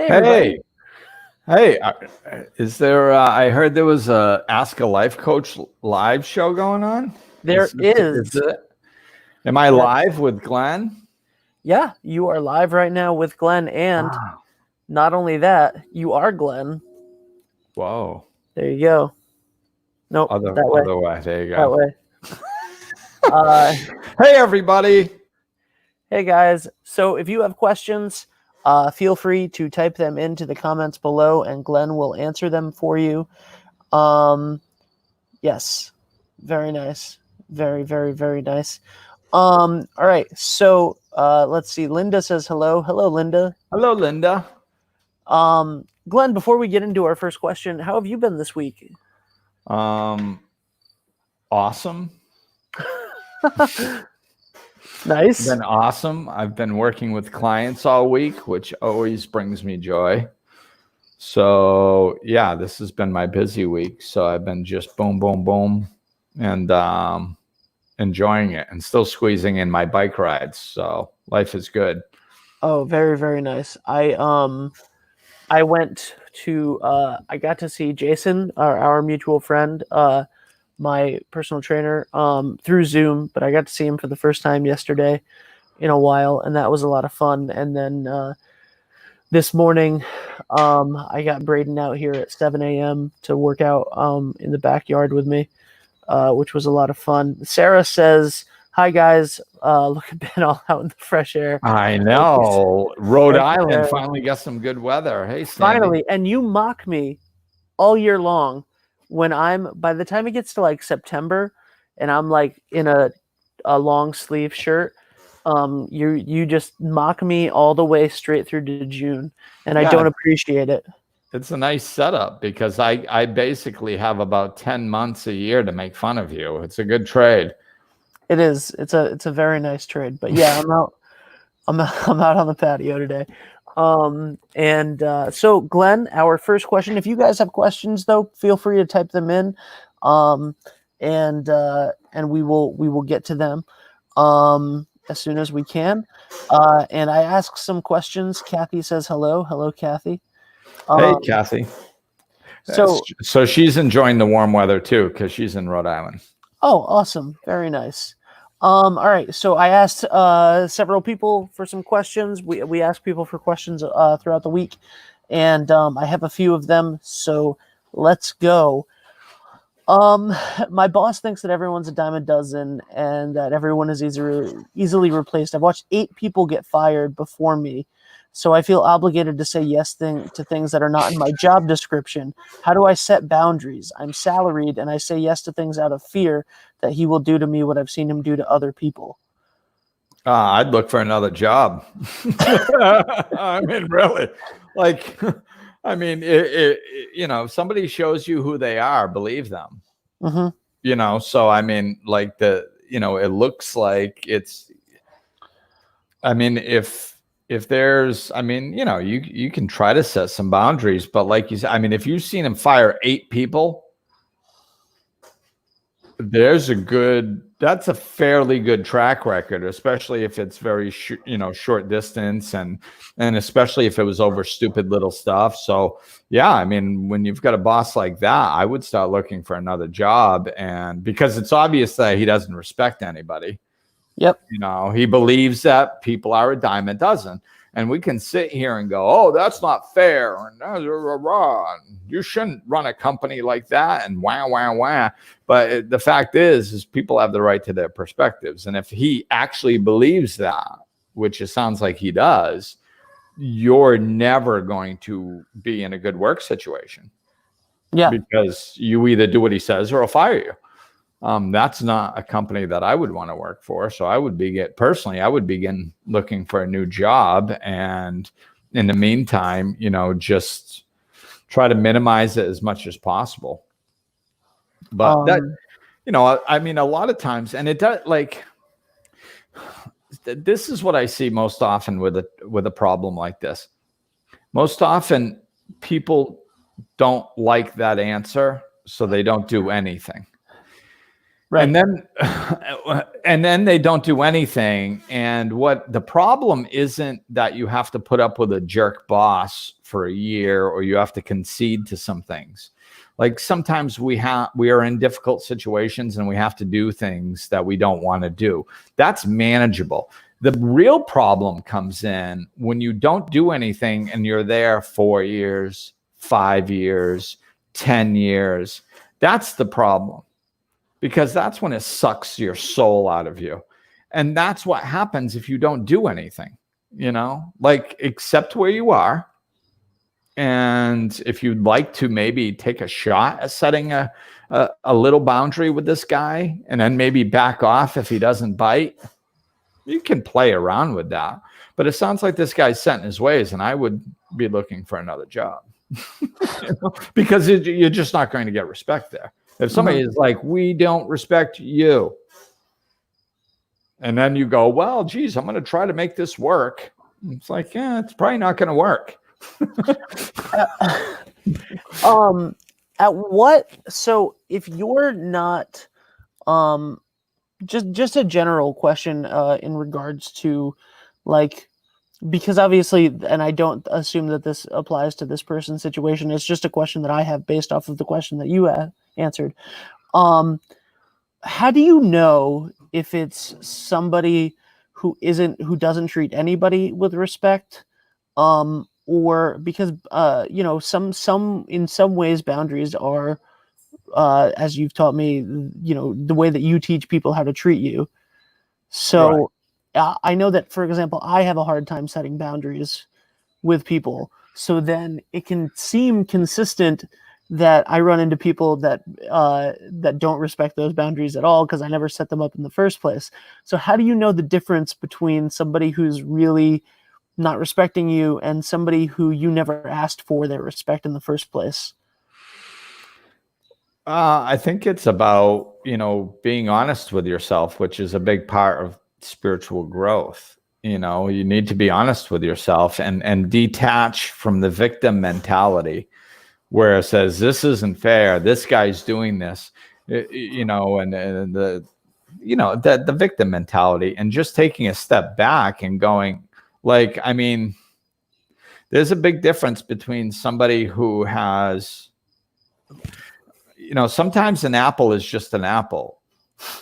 Hey, everybody. Hey, hey, is there? I heard there was a Ask a Life Coach live show going on. There Is is. it? Am I That, live with Glenn? yeah, you are live right now with Glenn. And Wow. not only that, you are Glenn. Whoa. There you go. Nope, Other that way. other way. There you That go. way. Uh, Hey, everybody. hey, guys. So if you have questions, feel free to type them into the comments below and Glenn will answer them for you. Yes. Very nice. Very, very, very nice. All right. So let's see. Linda says hello. Hello, Linda. Hello, Linda. Glenn, before we get into our first question, how have you been this week? Awesome. Nice. Been awesome. I've been working with clients all week, which always brings me joy. So yeah, this has been my busy week. So I've been just boom, boom, boom, and enjoying it, and still squeezing in my bike rides. So life is good. Oh, very, very nice. I went to I got to see Jason, our mutual friend, my personal trainer, through Zoom, but I got to see him for the first time yesterday in a while, and that was a lot of fun. And then this morning, I got Braden out here at 7 a.m. to work out in the backyard with me, which was a lot of fun. Sarah says, "Hi guys, look at Ben all out in the fresh air." I know. Rhode Thank you, Island Sarah. finally got some good weather. Hey, Sandy. Finally, and you mock me all year long when by the time it gets to like September and I'm like in a long sleeve shirt, you just mock me all the way straight through to June, and I don't appreciate it. It's a nice setup because I basically have about 10 months a year to make fun of you. It's a good trade. It is. It's a very nice trade. But yeah, I'm out on the patio today. So Glenn, our first question. If you guys have questions, though, feel free to type them in, and we will get to them as soon as we can. And I asked some questions. Kathy says hello. Hello, Kathy. Hey, Kathy. So she's enjoying the warm weather too because she's in Rhode Island. Oh, awesome. Very nice. All right. So I asked several people for some questions. We asked people for questions throughout the week, and I have a few of them. So let's go. My boss thinks that everyone's a dime a dozen and that everyone is easily replaced. I've watched 8 people get fired before me, so I feel obligated to say yes to things that are not in my job description. How do I set boundaries? I'm salaried, and I say yes to things out of fear that he will do to me what I've seen him do to other people. I'd look for another job. I mean, really, like, I mean, if somebody shows you who they are, believe them. Mm-hmm. So I mean, like it looks like it's. I mean, if there's, I mean, you can try to set some boundaries, but like you said, I mean, if you've seen him fire 8 people, that's a fairly good track record, especially if it's very short distance, and especially if it was over stupid little stuff. So yeah, I mean, when you've got a boss like that, I would start looking for another job, and because it's obvious that he doesn't respect anybody. Yep. He believes that people are a dime a dozen. And we can sit here and go, oh, that's not fair. And you shouldn't run a company like that. And wah, wah, wah. But the fact is people have the right to their perspectives. And if he actually believes that, which it sounds like he does, you're never going to be in a good work situation. Yeah. Because you either do what he says or he'll fire you. That's not a company that I would want to work for. So I would begin looking for a new job. And in the meantime, just try to minimize it as much as possible. But I mean, a lot of times, and it does, like, this is what I see most often with a problem like this. Most often people don't like that answer, so they don't do anything. Right. And then they don't do anything. And what the problem isn't that you have to put up with a jerk boss for a year, or you have to concede to some things. Like sometimes we are in difficult situations and we have to do things that we don't want to do. That's manageable. The real problem comes in when you don't do anything and you're there 4 years, 5 years, 10 years. That's the problem, because that's when it sucks your soul out of you. And that's what happens if you don't do anything, like accept where you are. And if you'd like to maybe take a shot at setting a little boundary with this guy and then maybe back off if he doesn't bite, you can play around with that. But it sounds like this guy's set in his ways, and I would be looking for another job because you're just not going to get respect there. If somebody is like, we don't respect you, and then you go, well, geez, I'm going to try to make this work. It's like, yeah, it's probably not going to work. So if you're not, just a general question, in regards to, like, because obviously, and I don't assume that this applies to this person's situation. It's just a question that I have based off of the question that you answered. How do you know if it's somebody who doesn't treat anybody with respect, or because some in some ways boundaries are, as you've taught me, the way that you teach people how to treat you. So I know that, for example, I have a hard time setting boundaries with people. So then it can seem consistent that I run into people that don't respect those boundaries at all, because I never set them up in the first place. So how do you know the difference between somebody who's really not respecting you and somebody who you never asked for their respect in the first place? I think it's about, being honest with yourself, which is a big part of spiritual growth. You need to be honest with yourself and detach from the victim mentality, where it says, this isn't fair, this guy's doing this, and the victim mentality, and just taking a step back and going, like, I mean, there's a big difference between somebody who has, sometimes an apple is just an apple.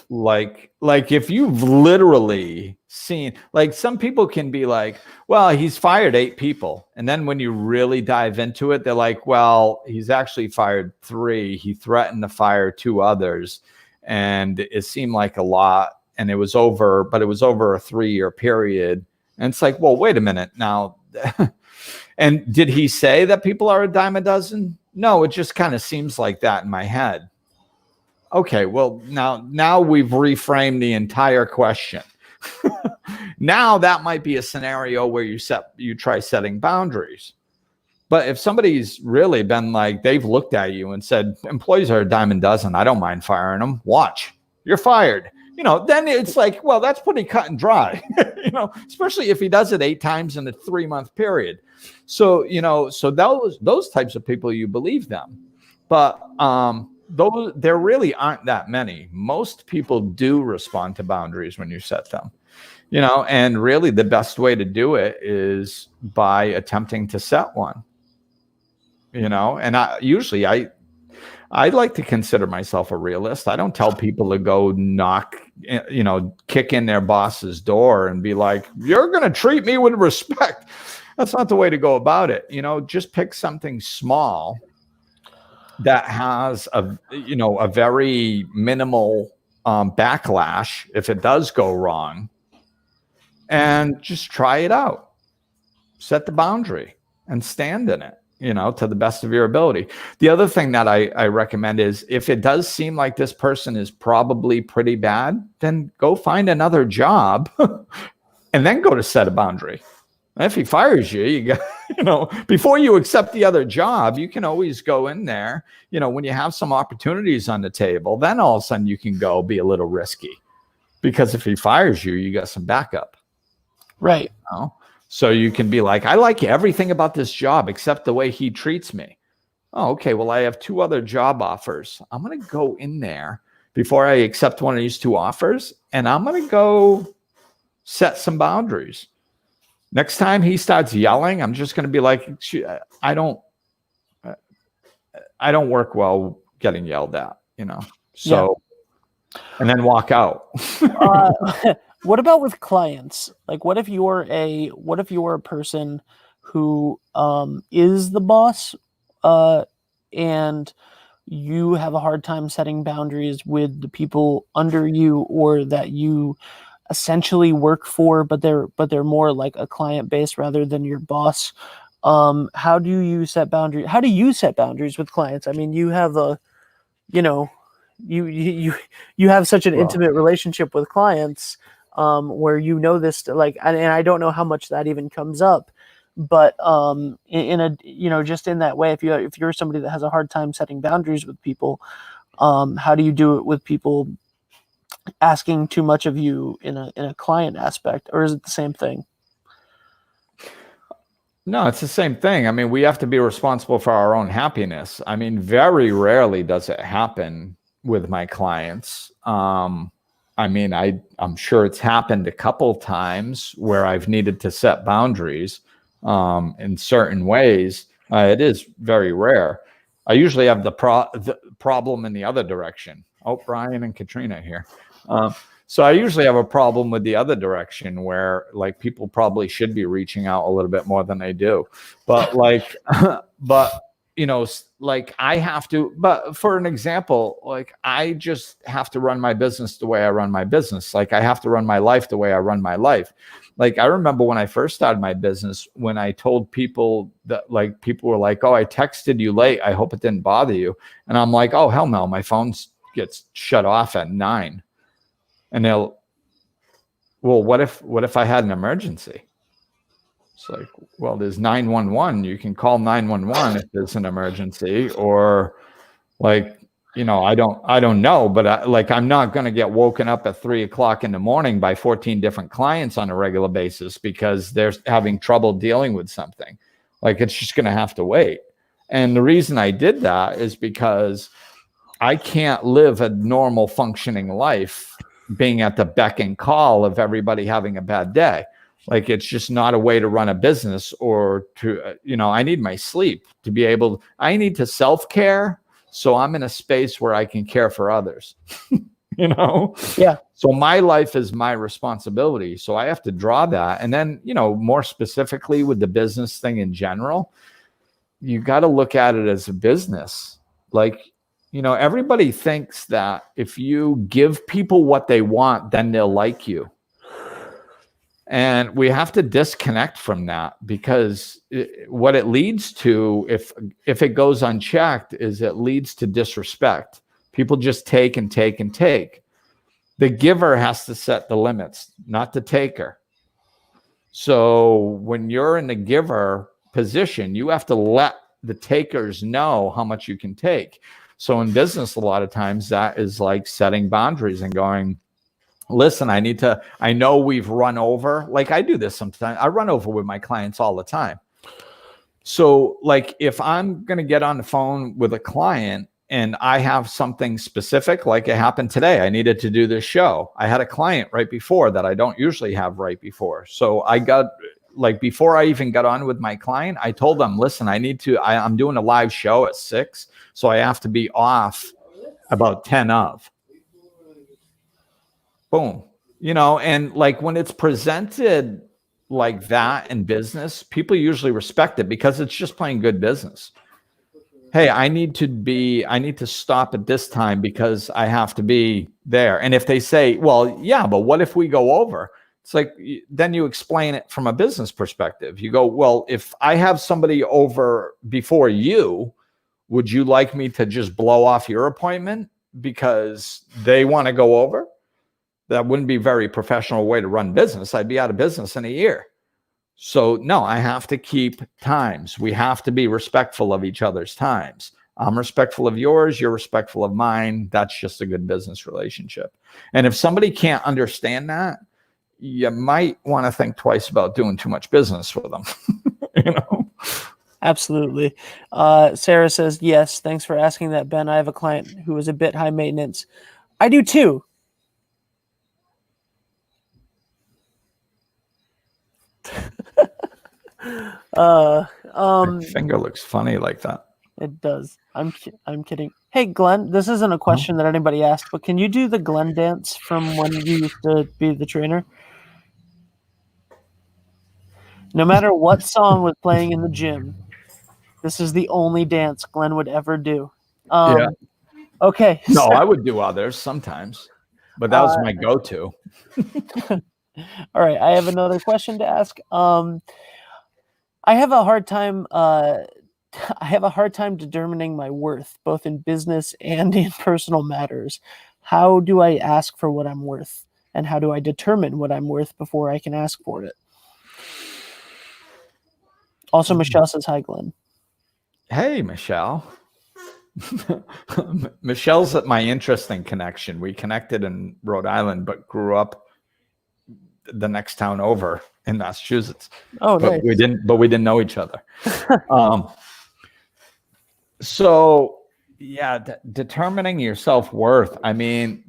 Like if you've literally seen, like, some people can be like, well, he's fired 8 people. And then when you really dive into it, they're like, well, he's actually fired 3. He threatened to fire 2 others. And it seemed like a lot. And it was over a 3-year period. And it's like, well, wait a minute now. And did he say that people are a dime a dozen? No, it just kind of seems like that in my head. Okay, well, now we've reframed the entire question. Now that might be a scenario where you try setting boundaries. But if somebody's really been like, they've looked at you and said, employees are a dime a dozen, I don't mind firing them. Watch, you're fired. Then it's like, well, that's pretty cut and dry, especially if he does it 8 times in a 3-month period. So, so those types of people, you believe them. But there really aren't that many. Most people do respond to boundaries when you set them, and really the best way to do it is by attempting to set one, and I like to consider myself a realist. I don't tell people to go kick in their boss's door and be like, you're going to treat me with respect. That's not the way to go about it. Just pick something small that has a very minimal backlash if it does go wrong, and just try it out. Set the boundary and stand in it, to the best of your ability. The other thing that I recommend is, if it does seem like this person is probably pretty bad, then go find another job and then go to set a boundary. And if he fires you, you got, before you accept the other job, you can always go in there, when you have some opportunities on the table, then all of a sudden you can go be a little risky, because if he fires you, you got some backup. Right. So you can be like, I like everything about this job except the way he treats me. Oh, okay. Well, I have 2 other job offers. I'm going to go in there before I accept one of these two offers, and I'm going to go set some boundaries. Next time he starts yelling, I'm just going to be like, I don't work well getting yelled at, So, and then walk out. What about with clients? Like, what if you're a person who is the boss, and you have a hard time setting boundaries with the people under you or that you essentially work for, but they're more like a client base rather than your boss. How do you set boundaries? How do you set boundaries with clients? I mean, you have you have such an intimate relationship with clients, where this, like, and I don't know how much that even comes up, but in a just in that way, if you're somebody that has a hard time setting boundaries with people, how do you do it with people asking too much of you in a client aspect, or is it the same thing? No, it's the same thing. I mean, we have to be responsible for our own happiness. I mean, very rarely does it happen with my clients. I mean, I'm sure it's happened a couple times where I've needed to set boundaries in certain ways. It is very rare. I usually have the problem in the other direction. Oh, Brian and Katrina here. So I usually have a problem with the other direction where, like, people probably should be reaching out a little bit more than they do. But like, like I have to, but for an example, like I just have to run my business the way I run my business. Like I have to run my life the way I run my life. Like I remember when I first started my business, when I told people that, like, people were like, "Oh, I texted you late. I hope it didn't bother you." And I'm like, "Oh, hell no. My phone gets shut off at 9. And they'll, well, what if I had an emergency? It's like, well, there's 911. You can call 911 if there's an emergency, or like, I don't know, but I'm not going to get woken up at 3:00 in the morning by 14 different clients on a regular basis because they're having trouble dealing with something. Like, it's just going to have to wait. And the reason I did that is because I can't live a normal functioning life being at the beck and call of everybody having a bad day. Like, it's just not a way to run a business, or to, I need my sleep to be able, I need to self-care. So I'm in a space where I can care for others, Yeah. So my life is my responsibility. So I have to draw that. And then, more specifically with the business thing in general, you got to look at it as a business. Like, everybody thinks that if you give people what they want, then they'll like you. And we have to disconnect from that, because what it leads to, if it goes unchecked, is it leads to disrespect. People just take and take and take. The giver has to set the limits, not the taker. So when you're in the giver position, you have to let the takers know how much you can take. So in business, a lot of times that is like setting boundaries and going, listen, I know we've run over. Like, I do this sometimes. I run over with my clients all the time. So like, if I'm going to get on the phone with a client and I have something specific, like it happened today, I needed to do this show. I had a client right before that I don't usually have right before. So I got, like, before I even got on with my client, I told them, listen, I'm doing a live show at 6. So I have to be off about 10 of. Boom. And like, when it's presented like that in business, people usually respect it because it's just plain good business. Hey, I need to stop at this time because I have to be there. And if they say, well, yeah, but what if we go over? It's like, then you explain it from a business perspective. You go, well, if I have somebody over before you, would you like me to just blow off your appointment because they want to go over? That wouldn't be a very professional way to run business. I'd be out of business in a year. So no, I have to keep times. We have to be respectful of each other's times. I'm respectful of yours. You're respectful of mine. That's just a good business relationship. And if somebody can't understand that, you might want to think twice about doing too much business with them. Absolutely. Sarah says, yes, thanks for asking that, Ben. I have a client who is a bit high maintenance. I do too. My finger looks funny like that. It does. I'm kidding. Hey, Glenn, this isn't a question that anybody asked, but can you do the Glenn dance from when you used to be the trainer? No matter what song was playing in the gym, this is the only dance Glenn would ever do. Yeah. Okay. No, So, I would do others sometimes, but that was my go-to. all right, I have another question to ask. I have a hard time. I have a hard time determining my worth, both in business and in personal matters. How do I ask for what I'm worth, and how do I determine what I'm worth before I can ask for it? Also, Michelle says hi, Glenn. Hey, Michelle. Michelle's at my interesting connection. We connected in Rhode Island, but grew up the next town over in Massachusetts. Oh, but nice. we didn't know each other. So yeah, determining your self-worth. I mean,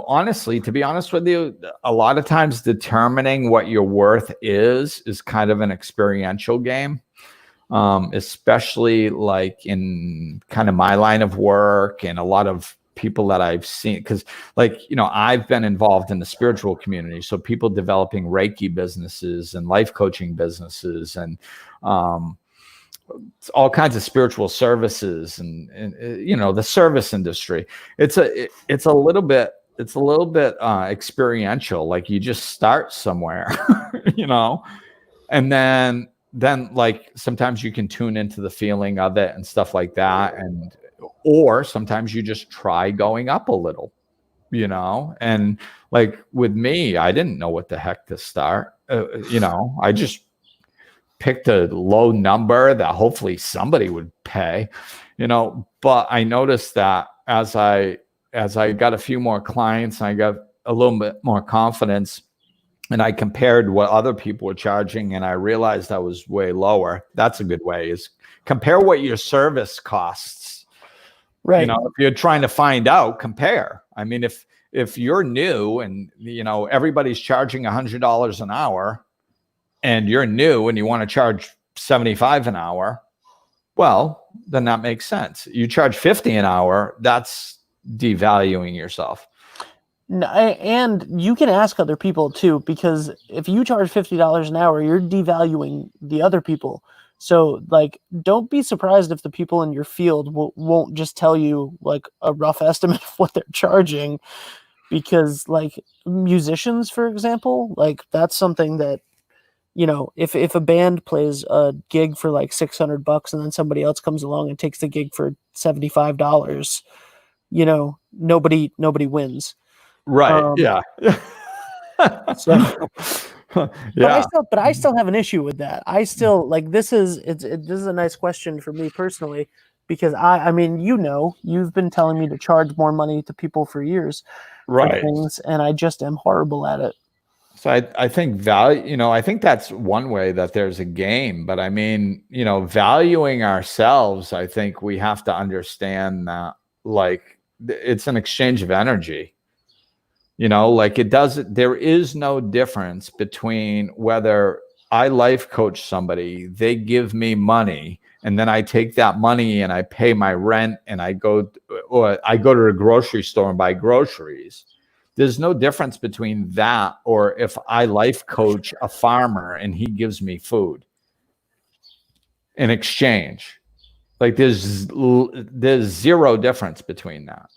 honestly, to be honest with you, a lot of times determining what your worth is kind of an experiential game. Especially like in kind of my line of work and a lot of people that I've seen, because I've been involved in the spiritual community. So people developing Reiki businesses and life coaching businesses and all kinds of spiritual services and the service industry. It's a little bit experiential. Like you just start somewhere, and then like sometimes you can tune into the feeling of it and stuff like that, or sometimes you just try going up a little, and like with me, I didn't know what the heck to start. I just picked a low number that hopefully somebody would pay, but I noticed that as I got a few more clients and I got a little bit more confidence, and I compared what other people were charging, and I realized I was way lower. That's a good way, is compare what your service costs. Right. If you're trying to find out, compare. I mean, if you're new and everybody's charging $100 an hour, and you're new and you want to charge $75 an hour, well, then that makes sense. You charge $50 an hour, that's devaluing yourself. And you can ask other people too, because if you charge $50 an hour, you're devaluing the other people. So like, don't be surprised if the people in your field won't just tell you like a rough estimate of what they're charging, because like musicians, for example, like that's something that, if a band plays a gig for like $600 and then somebody else comes along and takes the gig for $75, nobody wins. Right. Yeah. So, yeah. but I still have an issue with that. I still like this is a nice question for me personally, because I mean, you've been telling me to charge more money to people for years, right, for things, and I just am horrible at it. So I think value, I think that's one way that there's a game, but I mean, valuing ourselves, I think we have to understand that like it's an exchange of energy. Like there is no difference between whether I life coach somebody, they give me money, and then I take that money and I pay my rent and I go to the grocery store and buy groceries. There's no difference between that or if I life coach a farmer and he gives me food in exchange. Like there's zero difference between that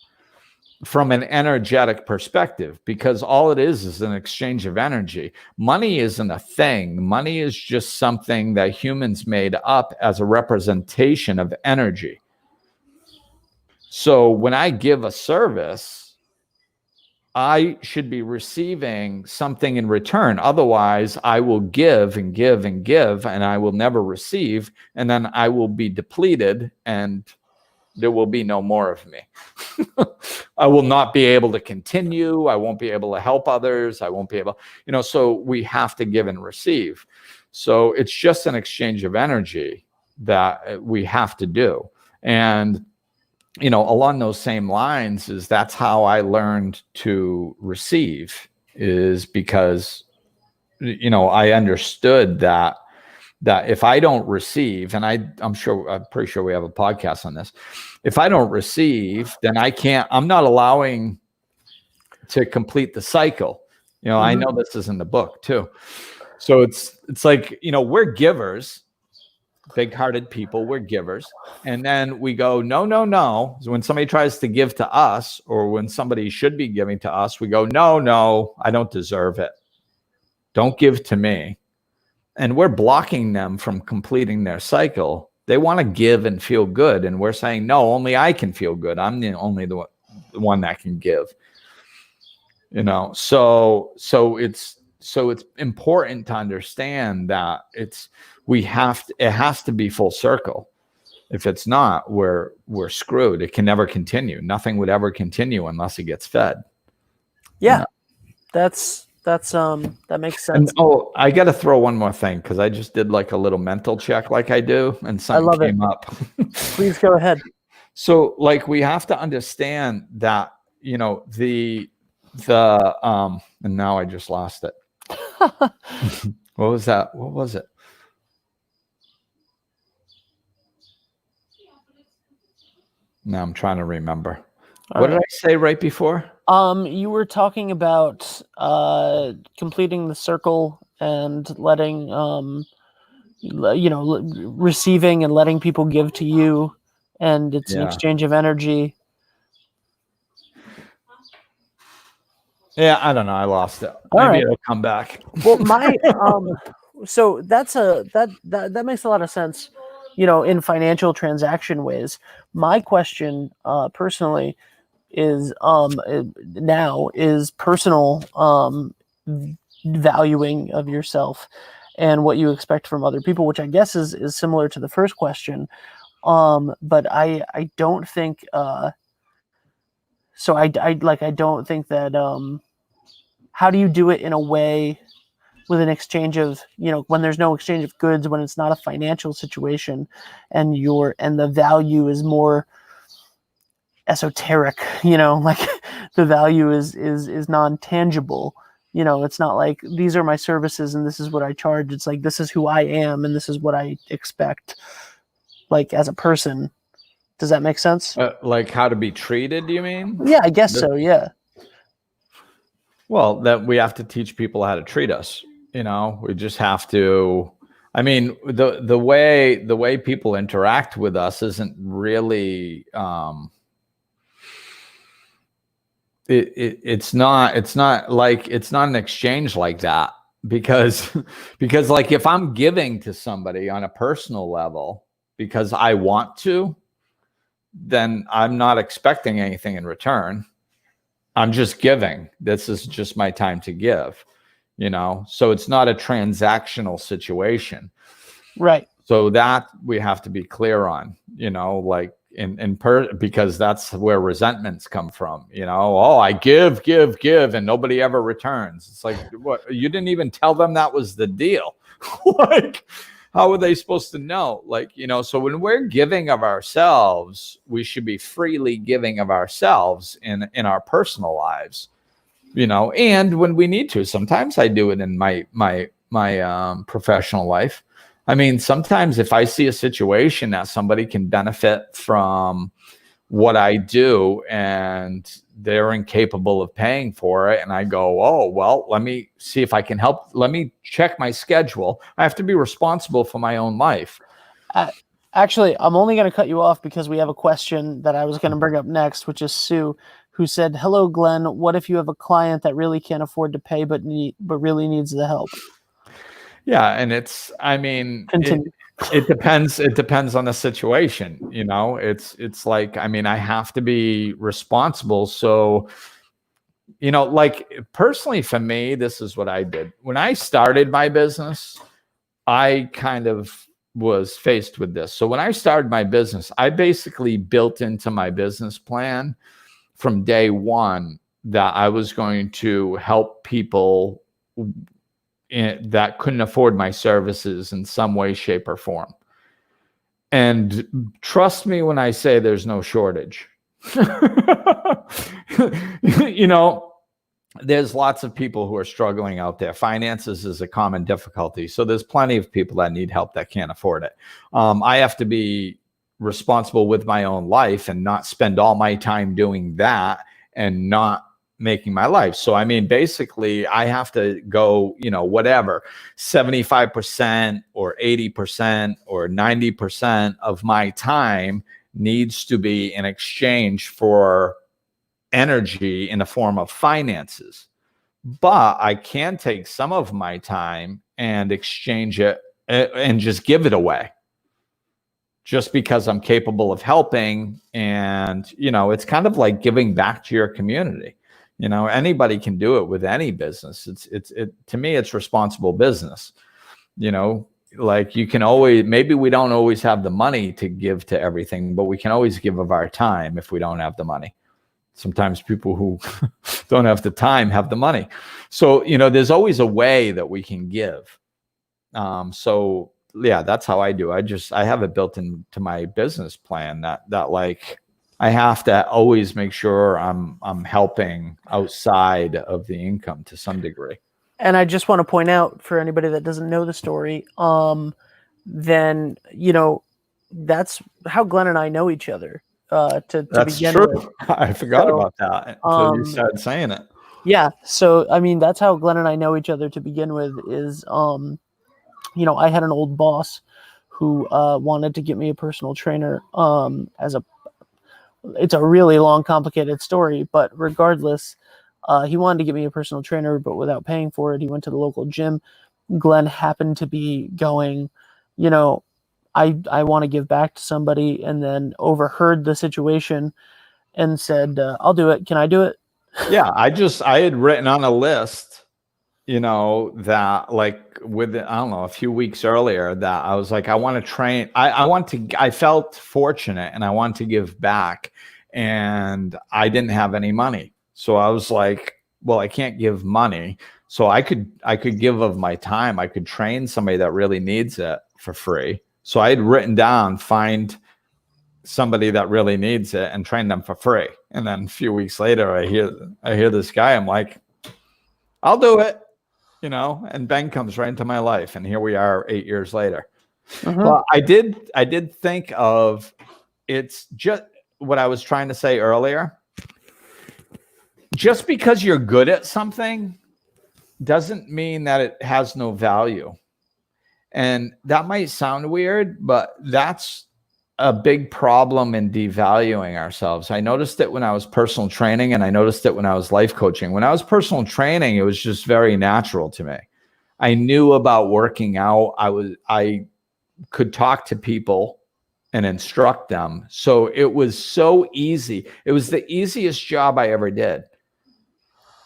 from an energetic perspective, because all it is an exchange of energy. Money isn't a thing. Money is just something that humans made up as a representation of energy. So when I give a service, I should be receiving something in return. Otherwise, I will give and give and give, and I will never receive. And then I will be depleted and there will be no more of me. I will not be able to continue. I won't be able to help others. I won't be able, so we have to give and receive. So it's just an exchange of energy that we have to do. And along those same lines, is that's how I learned to receive, is because, I understood that if I don't receive, and I'm pretty sure we have a podcast on this. If I don't receive, then I'm not allowing to complete the cycle. I know this is in the book too. So it's like, we're givers, big-hearted people, we're givers. And then we go, no, no, no. So when somebody tries to give to us, or when somebody should be giving to us, we go, no, no, I don't deserve it. Don't give to me. And we're blocking them from completing their cycle. They want to give and feel good. And we're saying, no, only I can feel good. I'm the one that can give. So it's important to understand that it has to be full circle. If it's not, we're screwed. It can never continue. Nothing would ever continue unless it gets fed. Yeah. That makes sense. And, I got to throw one more thing, because I just did like a little mental check like I do, and something came up. Please go ahead. So like, we have to understand that, the and now I just lost it. What was that? What was it? Now I'm trying to remember. What did I say right before? You were talking about completing the circle and letting receiving and letting people give to you, and it's an exchange of energy. Yeah, I don't know. I lost it. Maybe it'll come back. Well, so that makes a lot of sense, in financial transaction ways. My question, personally, is now is personal valuing of yourself and what you expect from other people, which I guess is similar to the first question. But I don't think so I don't think that how do you do it in a way with an exchange of, when there's no exchange of goods, when it's not a financial situation, and the value is more esoteric, like the value is non-tangible. It's not like these are my services and this is what I charge. It's like, this is who I am and this is what I expect, like, as a person. Does that make sense? Like how to be treated, you mean? Yeah, I guess so. Yeah. Well, that we have to teach people how to treat us. We just have to. I mean, the way people interact with us isn't really. It's not an exchange like that, because like, if I'm giving to somebody on a personal level because I want to, then I'm not expecting anything in return. I'm just giving. This is just my time to give, so it's not a transactional situation. Right. So that we have to be clear on, like because that's where resentments come from, I give, and nobody ever returns. It's like, what? You didn't even tell them that was the deal. Like, how are they supposed to know? Like, so when we're giving of ourselves, we should be freely giving of ourselves in our personal lives, and when we need to. Sometimes I do it in my professional life. I mean, sometimes if I see a situation that somebody can benefit from what I do and they're incapable of paying for it, and I go, oh, well, let me see if I can help. Let me check my schedule. I have to be responsible for my own life. Actually, I'm only going to cut you off because we have a question that I was going to bring up next, which is Sue, who said, "Hello, Glenn. What if you have a client that really can't afford to pay but really needs the help?" Yeah, and it depends. It depends on the situation. It's like, I have to be responsible. So, like, personally for me, this is what I did. When I started my business, I kind of was faced with this. So when I started my business, I basically built into my business plan from day one that I was going to help people that couldn't afford my services in some way, shape, or form. And trust me when I say there's no shortage. You know, there's lots of people who are struggling out there. Finances is a common difficulty. So there's plenty of people that need help that can't afford it. I have to be responsible with my own life and not spend all my time doing that and not making my life. So, I mean, basically I have to go, you know, whatever, 75% or 80% or 90% of my time needs to be in exchange for energy in the form of finances. But I can take some of my time and exchange it and just give it away just because I'm capable of helping. And, you know, it's kind of like giving back to your community. You know, anybody can do it with any business. To me, it's responsible business. You know, like you can always, maybe we don't always have the money to give to everything, but we can always give of our time if we don't have the money. Sometimes people who don't have the time have the money. So, you know, there's always a way that we can give. So yeah, that's how I do. I have it built into my business plan that like I have to always make sure I'm helping outside of the income to some degree. And I just want to point out for anybody that doesn't know the story, then, you know, that's how Glenn and I know each other. To That's begin true. with. I forgot about that until you started saying it. Yeah. So, I mean, that's how Glenn and I know each other to begin with is, you know, I had an old boss who wanted to get me a personal trainer it's a really long, complicated story, but regardless, he wanted to get me a personal trainer, but without paying for it. He went to the local gym. Glenn happened to be going, you know, I want to give back to somebody, and then overheard the situation and said, I'll do it. Can I do it? Yeah, I had written on a list, you know, that like with, I don't know, a few weeks earlier that I was like, I want to train. I felt fortunate and I want to give back, and I didn't have any money. So I was like, well, I can't give money. So I could give of my time. I could train somebody that really needs it for free. So I had written down, find somebody that really needs it and train them for free. And then a few weeks later, I hear this guy. I'm like, I'll do it, you know. And Ben comes right into my life, and here we are 8 years later. Mm-hmm. But I did think of, it's just what I was trying to say earlier. Just because you're good at something doesn't mean that it has no value. And that might sound weird, but that's a big problem in devaluing ourselves. I noticed it when I was personal training, and I noticed it when I was life coaching. When I was personal training, it was just very natural to me. I knew about working out. I could talk to people and instruct them. So it was so easy. It was the easiest job I ever did.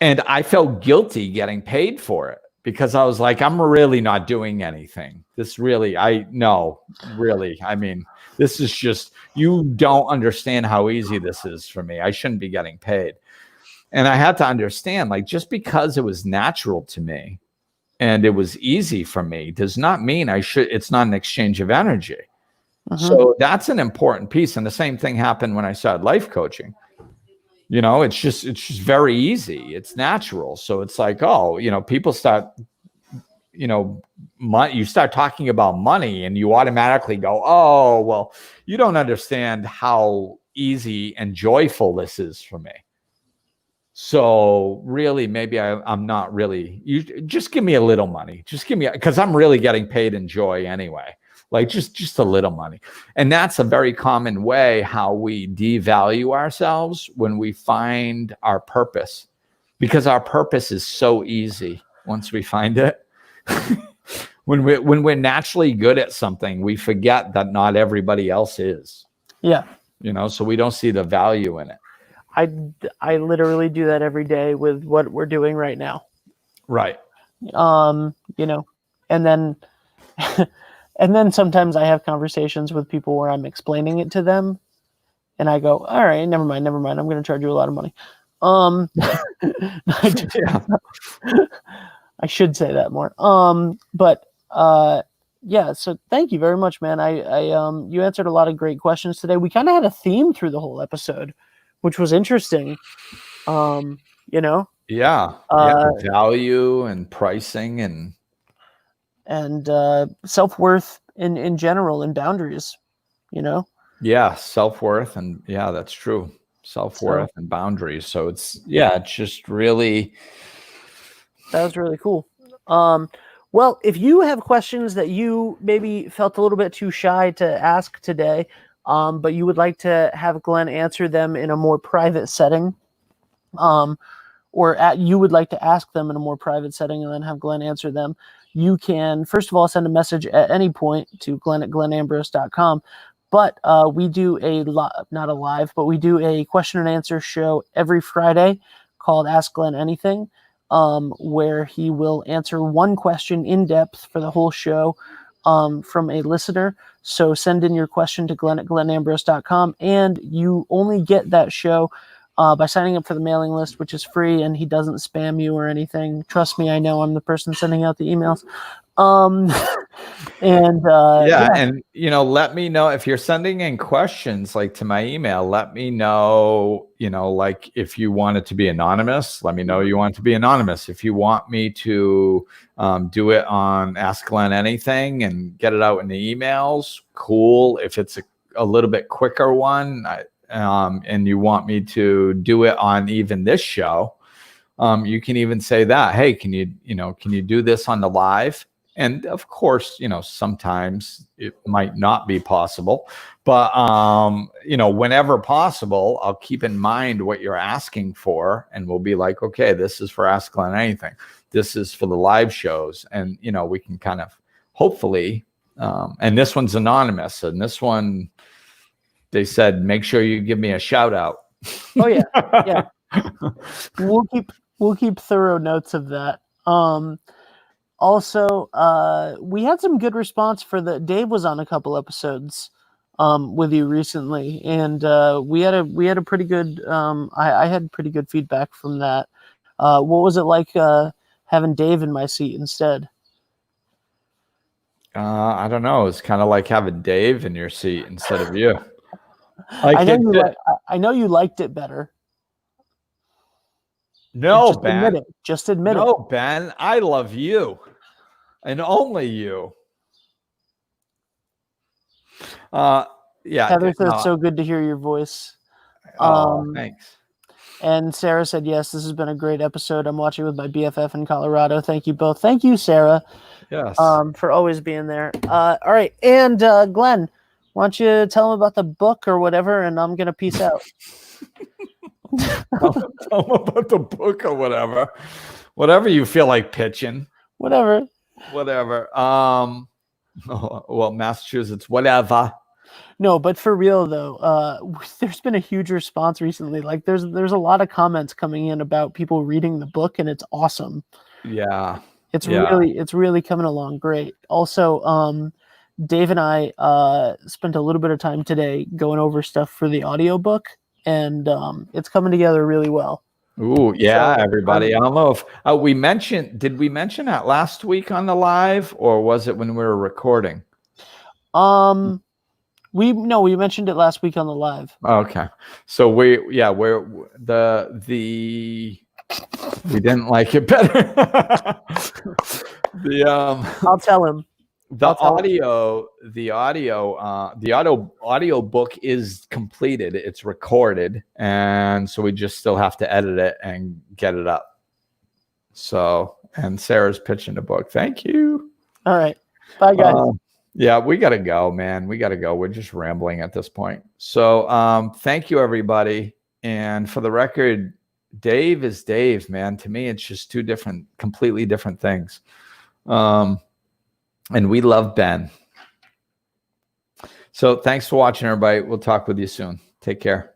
And I felt guilty getting paid for it because I was like, I'm really not doing anything. This really, I mean, this is just, you don't understand how easy this is for me. I shouldn't be getting paid. And I had to understand, like, just because it was natural to me and it was easy for me does not mean it's not an exchange of energy. Mm-hmm. So that's an important piece. And the same thing happened when I started life coaching. You know, it's just very easy. It's natural. So it's like, oh, you know, people start, you know, you start talking about money and you automatically go, oh, well, you don't understand how easy and joyful this is for me. So really, maybe I'm not really, you just give me a little money. Just give me, because I'm really getting paid in joy anyway. Like just a little money. And that's a very common way how we devalue ourselves when we find our purpose, because our purpose is so easy once we find it. When we're naturally good at something, we forget that not everybody else is. Yeah. You know, so we don't see the value in it. I literally do that every day with what we're doing right now. Right. You know, and then and then sometimes I have conversations with people where I'm explaining it to them and I go, all right, never mind. I'm going to charge you a lot of money. I should say that more. But yeah, so thank you very much, man. You answered a lot of great questions today. We kind of had a theme through the whole episode, which was interesting. You know, Yeah. uh, Value and pricing and self-worth in general and boundaries, you know. self-worth. And yeah, that's true. Self-worth So and boundaries. So it's just really. that was really cool. Well, if you have questions that you maybe felt a little bit too shy to ask today, but you would like to have Glenn answer them in a more private setting, you would like to ask them in a more private setting and then have Glenn answer them, you can, first of all, send a message at any point to glenn@glennambrose.com. But we do not a live, but we do a question and answer show every Friday called Ask Glenn Anything, where he will answer one question in depth for the whole show from a listener. So send in your question to glenn@glennambrose.com, and you only get that show by signing up for the mailing list, which is free, and he doesn't spam you or anything. Trust me, I know I'm the person sending out the emails. And And let me know if you're sending in questions like to my email. Let me know, like if you want it to be anonymous, let me know you want it to be anonymous. If you want me to do it on Ask Glenn Anything and get it out in the emails, cool. If it's a little bit quicker one, and you want me to do it on even this show, you can even say that, hey, can you do this on the live? And of course, sometimes it might not be possible, but whenever possible, I'll keep in mind what you're asking for, and we'll be like, okay, this is for Ask Glenn Anything. This is for the live shows, and we can kind of hopefully. And this one's anonymous, and this one, they said, make sure you give me a shout out. Oh yeah, yeah. We'll keep thorough notes of that. Also, we had some good response Dave was on a couple episodes with you recently, and we had a pretty good I had pretty good feedback from that. What was it like having Dave in my seat instead? I don't know. It's kind of like having Dave in your seat instead of you. I know you liked it better. No, just Ben. Admit it. Just admit it. No, Ben. I love you, and only you. Yeah. Heather said it's so good to hear your voice. Thanks. And Sarah said, yes, this has been a great episode. I'm watching with my BFF in Colorado. Thank you both. Thank you, Sarah. Yes. For always being there. All right. And Glenn, why don't you tell them about the book or whatever, and I'm going to peace out. Tell them about the book or whatever. Whatever you feel like pitching. Whatever. Well, Massachusetts, whatever. No, but for real though, there's been a huge response recently. Like there's a lot of comments coming in about people reading the book, and it's awesome. Yeah. It's really coming along great. Also, Dave and I spent a little bit of time today going over stuff for the audiobook, and it's coming together really well. Ooh, yeah, so, everybody. I don't know if did we mention that last week on the live, or was it when we were recording? We mentioned it last week on the live. Okay. So we didn't like it better. I'll tell him. The audio book is completed. It's recorded, and so we just still have to edit it and get it up. So, and Sarah's pitching the book. Thank you. All right. Bye, guys. Yeah, we got to go, man. We got to go. We're just rambling at this point. So, thank you, everybody. And for the record, Dave is Dave, man. To me, it's just two completely different things. And we love Ben. So thanks for watching, everybody. We'll talk with you soon. Take care.